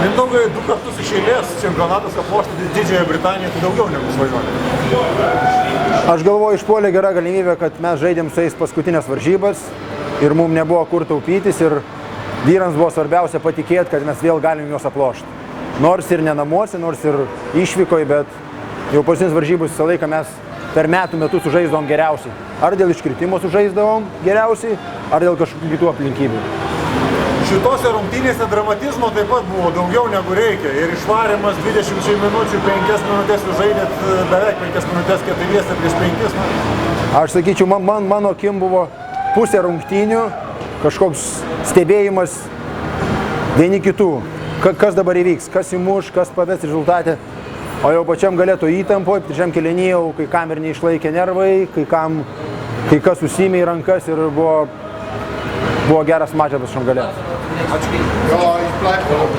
Mindaugai 2 kartus iš eilės čempionatas aplošti Didžiąją Britaniją, tai daugiau negu svajonė. Aš galvoju, išpuolė gera galimybė, kad mes žaidėm su jais paskutinės varžybas ir mums nebuvo kur taupytis ir vyrams buvo svarbiausia patikėti, kad mes vėl galim juos aplošti. Nors ir ne namuose, nors ir išvykoje, bet jau paskutinės varžybos visą laiką mes per metus sužaisdavom geriausiai. Ar dėl iškritimo sužaisdavom geriausiai, ar dėl kažkokių kitų aplinkybių. Šitose rungtynėse dramatizmo taip pat buvo daugiau negu reikia. Ir išvarimas 20 minučių, 5 minutės jūs žaidėt beveik 5 minutės 4 prieš 5. Aš sakyčiau, mano akim buvo pusė rungtynių, kažkoks stebėjimas vieni kitų. Kas dabar įvyks, kas įmuš, kas paves rezultatė. O jau pačiam galėtų įtampoje, trečiam kėliny jau kai kam ir neišlaikė nervai, kai kas susimė į rankas ir buvo geras mačas šiam gale.